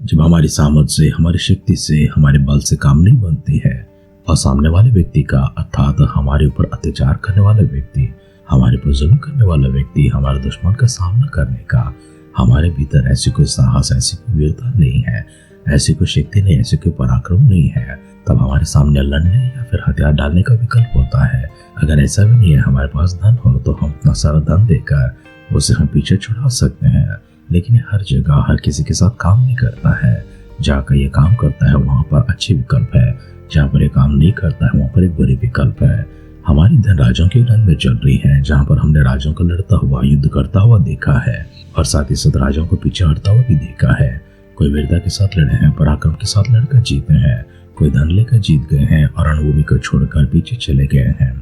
जब हमारी सामर्थ्य से, हमारी शक्ति से, हमारे बल से काम नहीं बनती है और सामने वाले व्यक्ति का अर्थात हमारे ऊपर अत्याचार करने वाला व्यक्ति, हमारे पर जुल्म करने वाला व्यक्ति, हमारे दुश्मन का सामना करने का हमारे भीतर ऐसी कोई साहस, ऐसी कोई वीरता नहीं है, ऐसी कोई शक्ति नहीं, ऐसी कोई पराक्रम नहीं है, तब हमारे सामने लड़ने या फिर हथियार डालने का विकल्प होता है। अगर ऐसा भी नहीं है, हमारे पास धन हो तो हम अपना सारा धन देकर उसे हम पीछे छुड़ा सकते हैं, लेकिन हर जगह हर किसी के साथ काम नहीं करता है। जहाँ का ये काम करता है वहाँ पर अच्छे विकल्प है, जहाँ पर ये काम नहीं करता है वहाँ पर एक बुरे विकल्प है। हमारी धन राजों के रंग में चल रही है, जहाँ पर हमने राजों को लड़ता हुआ, युद्ध करता हुआ देखा है और साथ ही साथ राजों को पीछे हटता हुआ भी देखा है। कोई वीरता के साथ लड़े हैं, पराक्रम के साथ लड़कर जीते हैं, कोई धन लेकर जीत गए हैं और रणभूमि को छोड़कर पीछे चले गए हैं।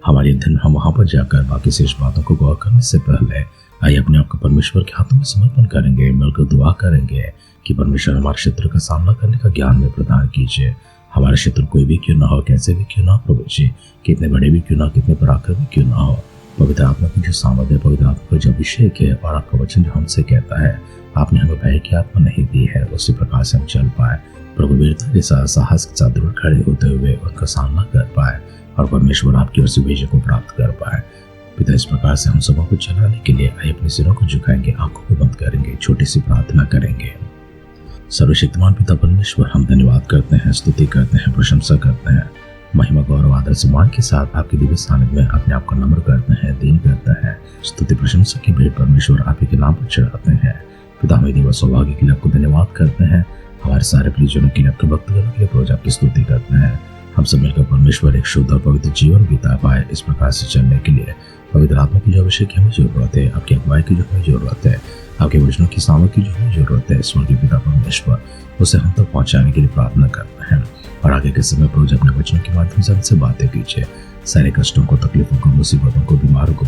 हमारे धन हम वहां पर जाकर बाकी शेष बातों को गौर करने से पहले आइए अपने आप को परमेश्वर के हाथों में समर्पण करेंगे, मिलकर दुआ करेंगे कि परमेश्वर हमारे शत्रु का सामना करने का ज्ञान में प्रदान कीजिए। हमारे शत्रु कोई भी क्यों ना हो, कैसे भी क्यों ना हो प्रभु जी, कितने बड़े भी क्यों ना, कितने पराक्रमी क्यों ना हो, पवित्र आत्मा की जो सामर्थ है, पवित्र आत्मा का जो अभिषेक है और आपका वचन जो हमसे कहता है आपने हमें भय की आत्मा नहीं दी है, उसी प्रकार से हम चल पाए। प्रभु वीरता के साथ, साहस के साथ दूर खड़े होते हुए उनका सामना कर पाए और परमेश्वर आपकी ओर से विजय को प्राप्त कर पाए। पिता, इस प्रकार से हम सबों को चलाने के लिए आइए अपने सिरों को झुकाएंगे, आंखों को बंद करेंगे, छोटी सी प्रार्थना करेंगे। सर्वशक्तिमान पिता परमेश्वर, हम धन्यवाद करते हैं, स्तुति करते हैं, प्रशंसा करते हैं, महिमा गौरव आदर सम्मान के साथ आपके दिव्य सानिध्य में अपने आप को नम्र करते हैं, दीन करते हैं, स्तुति प्रशंसा की भेंट परमेश्वर आप ही के नाम पर चढ़ाते हैं। पिता, हमें दिव्य सौभाग्य के लिए आपको धन्यवाद करते हैं, हमारे सारे प्रियजनों के लिए, आपके भक्तजनों के लिए रोज आपकी स्तुति करते हैं। हम सब मिलकर परमेश्वर एक शुद्ध और पवित्र जीवन बिता पाए, इस प्रकार से चलने के लिए पवित्र आत्मा की जो अभिषेक की हमें जरूरत है, आपकी अगुवाई की जो हमें जरूरत है, आपके वचनों की सामर्थ की जो हमें जरूरत है, स्वर्गीय पिता परमेश्वर उसे हम तक पहुंचाने के लिए प्रार्थना करते हैं। और आगे के समय प्रभु अपने वचनों के माध्यम से हमसे बातें कीजिए, सारे कष्टों को, तकलीफों को, मुसीबतों को, बीमारों को,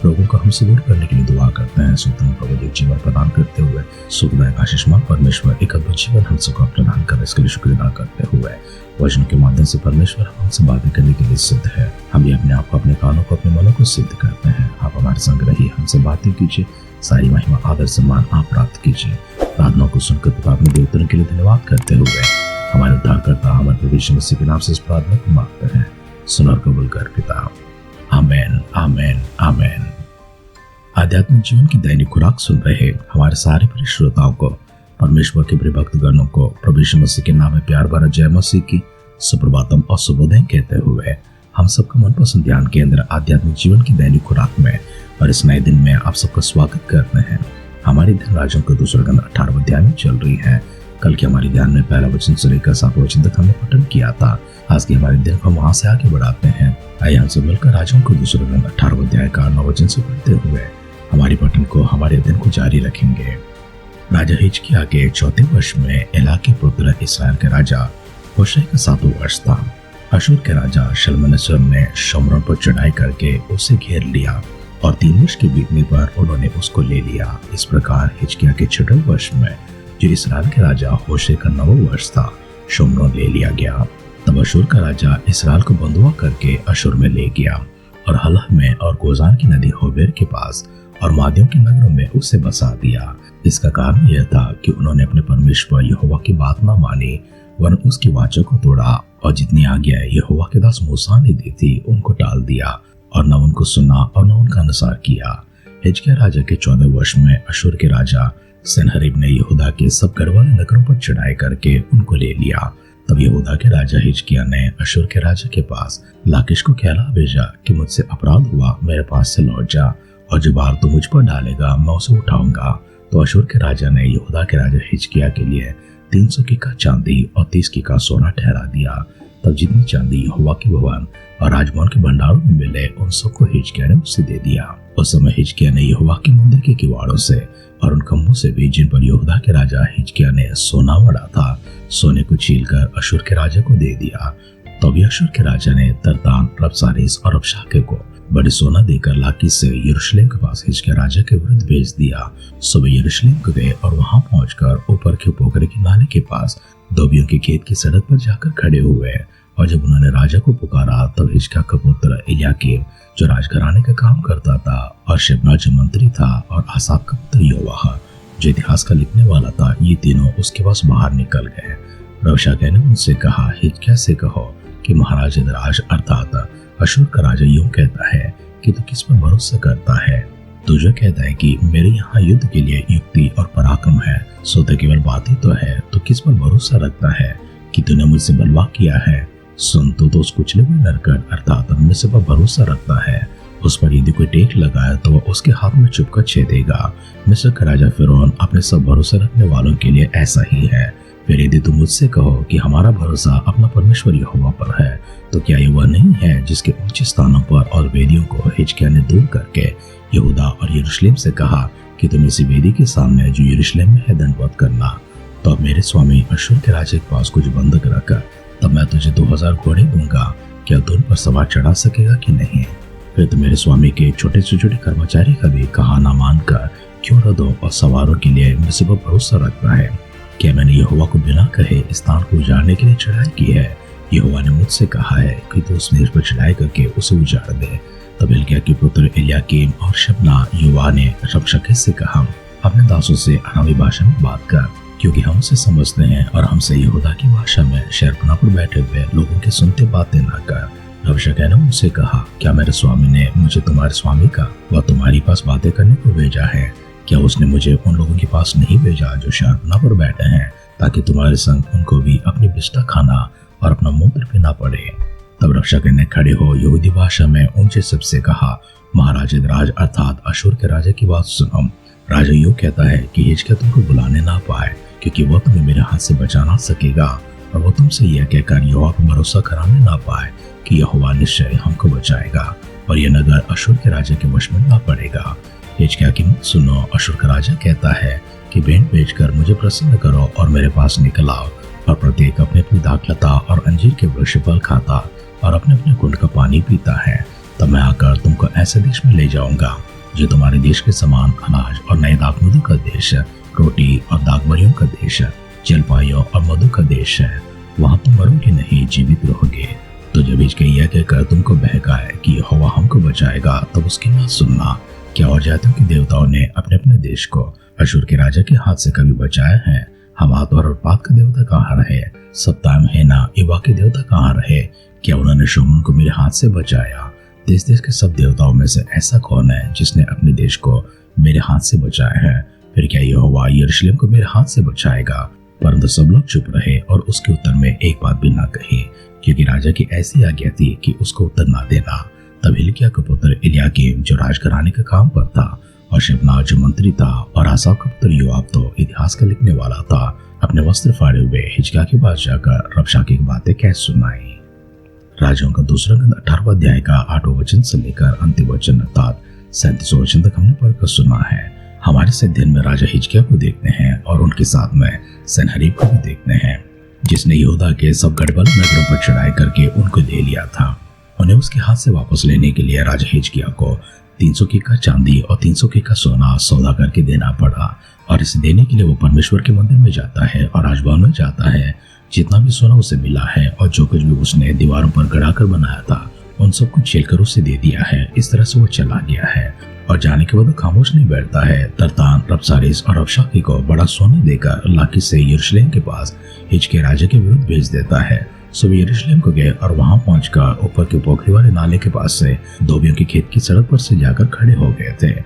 रोगों को हमसे दूर करने के लिए दुआ करते हैं। सुतम प्रभु जीवन प्रदान करते हुए सुखदायक आशीषमान परमेश्वर एक अद्भुत जीवन हम सबको प्रदान कर, इसके लिए शुक्र अदा करते हुए वचन के माध्यम से परमेश्वर हमसे बातें करने के लिए सिद्ध है। हम भी अपने आप को, अपने कानों को, अपने मनों को सिद्ध करते हैं। आप हमारे संग रहिए, हमसे बातें कीजिए, सारी महिमा आदर सम्मान आप प्राप्त कीजिए। प्रार्थना को सुनकर पिता अपने देवताओं के लिए धन्यवाद करते हुए हमारे उद्धारकर्ता हमारे प्रभु यीशु मसीह के नाम से इस प्रार्थना को मांगते हैं, सुन और कबूल कर पिता। आमेन, आमेन, आमेन। आध्यात्मिक जीवन की दैनिक खुराक सुन रहे हमारे सारे प्रिय श्रोताओं को, परमेश्वर के प्रिय भक्तगणों को प्रभु यीशु मसीह के नाम में प्यार भरा जय मसीह की सुप्रभातम और शुभोदय कहते हुए हम सबका मनपसंद ध्यान केंद्र आध्यात्मिक जीवन की दैनिक खुराक में और इस नए दिन में आप सबका स्वागत करते हैं। हमारी ध्यान राजों का दूसरा ग्रंथ 18वें अध्याय में चल रही है। कल के हमारे ध्यान में पहला वचन से लेकर 7वें वचन तक हमने पठन किया था। आज के हमारे दिन को वहां से आगे बढ़ाते हैं। आइए हम सब मिलकर राजों को दूसरा ग्रंथ 18वें अध्याय का 9 वचन से पढ़ते हुए हमारी पठन को, हमारे दिन को जारी रखेंगे। राजा हिजकिय्याह के 4थे वर्ष में एला के पुत्र इस्राएल के राजा होशे का 7वां वर्ष था। अशूर के राजा शल्मनेसर ने शोम्रोन पर चढ़ाई करके उसे घेर लिया और 3 वर्ष के बीतने पर उन्होंने उसको ले लिया। इस प्रकार हिजकिय्याह के 6वें वर्ष में, जो इस्राएल के राजा होशे का 9वां वर्ष था, शोम्रोन ले लिया गया। तब अशूर का राजा इस्राएल को बंधुआ करके अशूर में ले गया और हलह में और गोजान की नदी होबेर के पास और मादियों के नगरों में उसे बसा दिया। इसका कारण यह था कि उन्होंने अपने परमेश्वर यहोवा की बात न मानी, वरन उसकी वाचा को तोड़ा और जितनी आज्ञा यहोवा के दास मूसा ने दी थी उनको टाल दिया और न उनको सुना और न उनका अनुसार किया। हिजकिय्याह राजा के 14वें वर्ष में अशूर के राजा सनहरीब ने यहूदा के सब गढ़वाले नगरों पर चढ़ाई करके उनको ले लिया। तब यहूदा के राजा हिजकिय्याह ने अशूर के राजा के पास लाकीश को कहला भेजा कि मुझसे अपराध हुआ, मेरे पास से लौट जा और जो भार तू मुझ पर डालेगा मैं उसे उठाऊंगा। तो अशूर के राजा ने यहूदा के राजा हिजकिय्याह के लिए 300 किका चांदी और 30 किका सोना ठहरा दिया। तब जितनी चांदी यहोवा के भवन और राजभवन के भंडारों में मिले उन सबको हिजकिय्याह ने उसे दे दिया। उस समय हिजकिय्याह ने यहोवा के मंदिर के किवाड़ों से और उन खम्भों से भी, जिन पर यहूदा के राजा हिजकिय्याह ने सोना मढ़ा था, सोने को छीलकर अशूर के राजा को दे दिया। तब अशूर के राजा ने तरतान, रबसारीस और रबशाके को बड़ी सोना देकर लाकीश से यरूशलेम के पास हिजकिय्याह राजा के विरुद्ध भेज दिया। सुबह यरूशलेम को गए और वहां पहुंचकर ऊपर के पोखरे के नाले के पास धोबियों के खेत की सड़क पर जाकर खड़े हुए। और जब उन्होंने राजा को पुकारा तब हिजकिय्याह का पुत्र एल्याकीम, जो राजघराने का काम करता था, और शेबना जो मंत्री था, और आसाफ का पुत्र योवाह, जो इतिहास का लिखने वाला था, ये तीनों उसके पास बाहर निकल गए। रबशाके ने उनसे कहा, हिजकिय्याह से कहो कि महाराज इंद्राज अर्थात अशूर का राजा यूं कहता है कि तू किस पर भरोसा करता है। तू जो कहता है कि मेरे यहाँ युद्ध के लिए युक्ति और पराक्रम है, सो तो केवल बात ही तो है। तू किस पर भरोसा रखता है कि तूने मुझसे बलवा किया है। सुन, तू तो उस कुचले हुए नरकट अर्थात मुझसे पर भरोसा रखता है। उस पर यदि कोई टेक लगाए तो वह उसके हाथ में चुपकर छेदेगा। मिस्र का राजा फिरौन अपने सब भरोसा रखने वालों के लिए ऐसा ही है। फिर यदि तुम मुझसे कहो कि हमारा भरोसा अपना परमेश्वर यहोवा पर है, तो क्या ये वह नहीं है जिसके ऊंचे स्थानों पर और वेदियों को हिजकिय्याह ने दूर करके यहूदा और यरूशलेम से कहा कि तुम इसी वेदी के सामने जो यरूशलेम में है दंडवत करना। तो अब मेरे स्वामी अशूर के राजा के पास कुछ बंधक रखकर तब मैं तुझे 2000 घोड़े दूंगा, क्या तू उन पर सवार चढ़ा सकेगा कि नहीं। फिर तो मेरे स्वामी के छोटे से छोटे कर्मचारी का भी कहा ना मानकर क्यों रथों और सवारों के लिए मुझसे पर भरोसा रखता है। क्या मैंने यहोवा को बिना कहे स्थान को उजाड़ने के लिए चढ़ाई की है। यहोवा ने मुझसे कहा है कि तू उस देश पर चढ़ाई करके उसे उजाड़ दे। तब हिल्किय्याह के पुत्र एल्याकीम और शबना युवा ने रबशाके से कहा, अपने दासों से अरामी भाषा में बात कर, क्योंकि हम उसे समझते हैं, और हमसे यहूदा की भाषा में शहरपनाह पर बैठे हुए लोगों के सुनते बातें ना कर। रबशाके ने उनसे कहा, क्या मेरे स्वामी ने मुझे तुम्हारे स्वामी का व तुम्हारी पास बातें करने को भेजा है। क्या उसने मुझे उन लोगों के पास नहीं भेजा जो शहरपनाह पर बैठे हैं, ताकि तुम्हारे संग उनको भी अपनी बिस्टा खाना और अपना मूत्र पीना पड़े। तब रबशाके ने खड़े हो यहूदी भाषा में ऊंचे शब्द से कहा, महाराज इंद्राज अर्थात अशूर के राजा की बात सुनो। राजा यूं कहता है कि हिजकिय्याह तुमको बुलाने ना पाए, क्योंकि वह तुम्हें मेरे हाथ से बचा ना सकेगा, और वो तुमसे यह कहकर यहोवा पर भरोसा कराने ना पाए कि यहोवा निश्चय हमको बचाएगा और यह नगर अशूर के राजा के वश में ना पड़ेगा। हिजकिय्याह की मत सुनो। अशूर का राजा कहता है कि भेंट भेजकर मुझे प्रसन्न करो और मेरे पास निकल आओ, और प्रत्येक अपने अपनी दाखलता और अंजीर के वृक्ष फल खाता और अपने अपने कुंड का पानी पीता है। तब मैं आकर तुमको ऐसे देश में ले जाऊंगा जो तुम्हारे देश के समान अनाज और नए दाखमधु का देश, रोटी और दाखबरियों का देश, जलपाइयों और मधु का देश है। वहां तुम मरोगे नहीं, जीवित रहोगे। तो जब हिजकिय्याह यह कहकर तुमको बहकाए कि यहोवा हमको बचाएगा, तब उसकी ना सुनना। क्या और जातियों के देवताओं ने अपने अपने देश को अशूर के राजा के हाथ से कभी बचाया है। हमात और अर्पाद का देवता कहाँ रहे। सप्ताम हेना इवा के देवता कहाँ रहे। क्या उन्होंने शोमन को मेरे हाथ से बचाया। देश देश के सब देवताओं में से ऐसा कौन है जिसने अपने देश को मेरे हाथ से बचाया है। फिर क्या यहोवा यरूशलेम को मेरे हाथ से बचाएगा। परंतु सब लोग चुप रहे और उसके उत्तर में एक बात भी ना कही, क्योंकि राजा की ऐसी आज्ञा थी कि उसको उत्तर ना देना। तब हिल्किय्याह का पुत्र एल्याकीम जो राजघराने का काम पर था, और शबना जो मंत्री था, और आसाफ का पुत्र योआब तो इतिहास का लिखने वाला था, अपने वस्त्र फाड़े हुए हिजकिय्याह के पास जाकर रबशाके की बातें कह सुनाई। राजाओं का दूसरा ग्रंथ 18वां अध्याय का 8वां वचन से लेकर अंतिम वचन अर्थात 37वां वचन तक हमने पढ़कर सुना है। हमारे इस अध्ययन में राजा हिजकिय्याह को देखते हैं और उनके साथ में सनहरीब को भी देखते हैं, जिसने यहूदा के सब गढ़वाल नगरों पर चढ़ाई करके उनको ले लिया था। उन्हें उसके हाथ से वापस लेने के लिए राजा हिजकिय्याह को 300 किक्का चांदी और 300 किक्का सोना सौदा करके देना पड़ा। और इसे देने के लिए वो परमेश्वर के मंदिर में जाता है और राजभवन में जाता है। जितना भी सोना उसे मिला है और जो कुछ भी उसने दीवारों पर गड़ाकर बनाया था, उन सब कुछ छीलकर उसे दे दिया है। इस तरह से वो चला गया है और जाने के बाद वो खामोश नहीं बैठता है। तरतान, रबसारिस और रबशाके को बड़ा सोना देकर लाकीश से यरूशलेम के पास हिजकिय्याह राजा के विरुद्ध भेज देता है। सब यरूशलेम को गए और वहां पहुंचकर ऊपर के पोखरी वाले नाले के पास से धोबियों के खेत की सड़क पर से जाकर खड़े हो गए थे।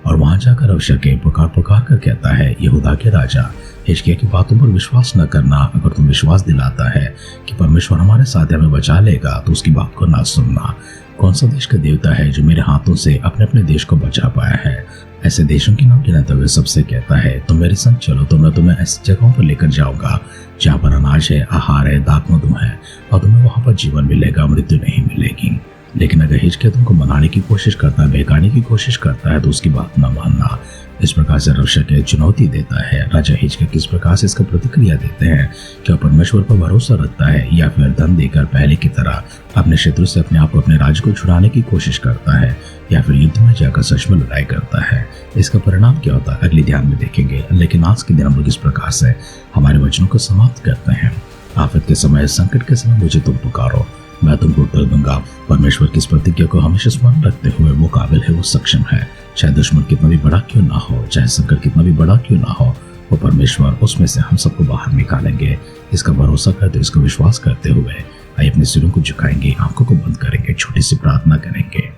और वहां जाकर रबशाके पुकार पुकार कर कहता है, यहूदा के राजा हिजकिय्याह की बातों पर विश्वास न करना। अगर तुम विश्वास दिलाता है कि परमेश्वर हमारे साथ हमें बचा लेगा, तो उसकी बात को ना सुनना। कौन सा देश का देवता है जो मेरे हाथों से अपने अपने देश को बचा पाया है। ऐसे देशों की नाम गिनाते हुए सबसे कहता है, तुम मेरे संग चलो तो मैं तुम्हें ऐसी जगहों पर लेकर जाऊंगा जहाँ पर अनाज है, आहार है, दाखमधु है, और तुम्हें वहां पर जीवन मिलेगा, मृत्यु नहीं मिलेगी। लेकिन अगर हिजकिय्याह तुमको मनाने की कोशिश करता है, बहकाने की कोशिश करता है, तो उसकी बात न मानना। इस प्रकार से रबशाके चुनौती देता है। राजा हिजकिय्याह किस प्रकार से इसका प्रतिक्रिया देते हैं, क्या परमेश्वर पर भरोसा रखता है या फिर धन देकर पहले की तरह अपने शत्रु से अपने आप को, अपने राज्य को छुड़ाने की कोशिश करता है, या फिर युद्ध में जाकर सच में लड़ाई करता है। इसका परिणाम क्या होता है अगले ध्यान में देखेंगे। लेकिन आज के दिन हम लोग इस प्रकार से हमारे वचनों को समाप्त करते हैं। आफत के समय, संकट के समय मुझे तुम पुकारो, मैं तुमको उत्तर दूंगा। परमेश्वर की इस प्रतिज्ञा को हमेशा स्मरण रखते हुए वो काबिल है, वो सक्षम है चाहे दुश्मन कितना भी बड़ा क्यों ना हो, चाहे संकट कितना भी बड़ा क्यों ना हो, वो परमेश्वर उसमें से हम सबको बाहर निकालेंगे। इसका भरोसा करते, इसका विश्वास करते हुए आइए अपने सिरों को झुकाएंगे, आंखों को बंद करेंगे, छोटी सी प्रार्थना करेंगे।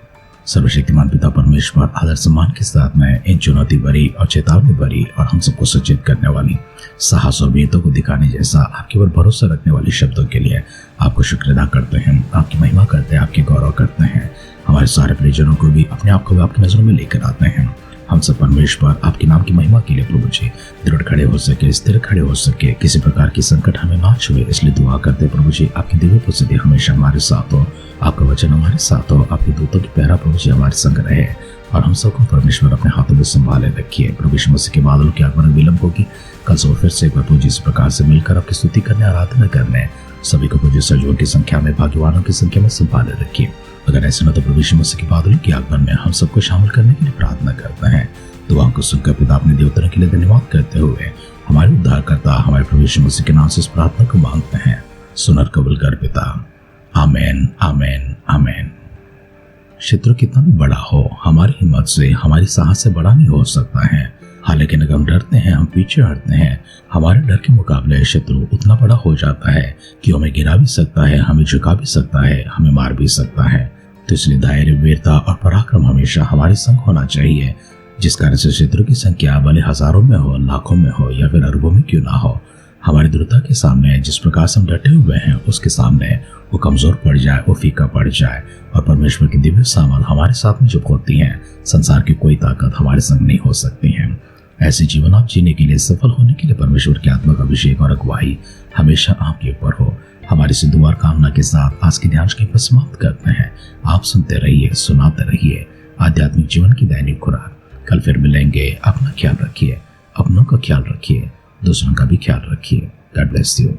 सर्वशक्तिमान पिता परमेश्वर, आदर सम्मान के साथ में इन चुनौती भरी और चेतावनी भरी और हम सबको सचेत करने वाली, साहस और वीरता को दिखाने जैसा आपके ऊपर भरोसा रखने वाले शब्दों के लिए आपको शुक्र अदा करते हैं, आपकी महिमा करते हैं, आपके गौरव करते हैं। हमारे सारे परिजनों को भी अपने आप को भी आपकी नजरों में लेकर आते हैं। हम सब परमेश्वर आपके नाम की महिमा के लिए प्रभु जी दृढ़ खड़े हो सके, स्थिर खड़े हो सके, किसी प्रकार की संकट हमें ना छुए, इसलिए दुआ करते हैं प्रभु जी आपकी दिव्य उपस्थिति हमेशा हमारे साथ हो, आपका वचन हमारे साथ हो, आपके दूतों की पहरा प्रभु जी हमारे संग रहे और हम सबको परमेश्वर अपने हाथों में संभाले रखिए। प्रभु यीशु मसीह के बादलों की आगमन विलंब होगी, कल से फिर से प्रभु जी इस प्रकार से मिलकर आपकी स्तुति करने, आराधना करने, सभी को प्रभु सजीवों की संख्या में, भाग्यवानों की संख्या में संभाले रखिए। अगर ऐसे न तो प्रभु यीशु मसीह के बादलों की आगमन में हम सबको शामिल करने के लिए प्रार्थना करते हैं। दुआओं को सुनकर पिता अपने देवताओं के लिए धन्यवाद करते हुए हमारे उद्धारकर्ता हमारे प्रभु यीशु मसीह के नाम से इस प्रार्थना को मांगते हैं। सुनर कबूल कर पिता। आमेन, आमेन, आमेन। शत्रु कितना भी बड़ा हो, हमारी हिम्मत से, हमारी साहस से बड़ा नहीं हो सकता है। हालांकि अगर हम डरते हैं, हम पीछे हटते हैं, हमारे डर के मुकाबले शत्रु उतना बड़ा हो जाता है कि हमें गिरा भी सकता है, हमें झुका भी सकता है, हमें मार भी सकता है। तो इसलिए धैर्य, वीरता और पराक्रम हमेशा हमारे संग होना चाहिए, जिस कारण से शत्रु की संख्या भले हजारों में हो, लाखों में हो या फिर अरबों में क्यों ना हो, हमारी दृढ़ता के सामने जिस प्रकार से हम डटे हुए हैं उसके सामने वो कमजोर पड़ जाए, वो फीका पड़ जाए और परमेश्वर की दिव्य सामर्थ हमारे साथ में जो होती है, संसार की कोई ताकत हमारे संग नहीं हो सकती है। ऐसे जीवन आप जीने के लिए, सफल होने के लिए परमेश्वर के आत्मा का अभिषेक और अगुवाई हमेशा आपके ऊपर हो। हमारी से दुआ कामना के साथ आज के ध्यान की समाप्त करते हैं। आप सुनते रहिए, सुनाते रहिए आध्यात्मिक जीवन की दैनिक खुराक। कल फिर मिलेंगे। अपना ख्याल रखिए, अपनों का ख्याल रखिए, दूसरों का भी ख्याल रखिए। God bless you.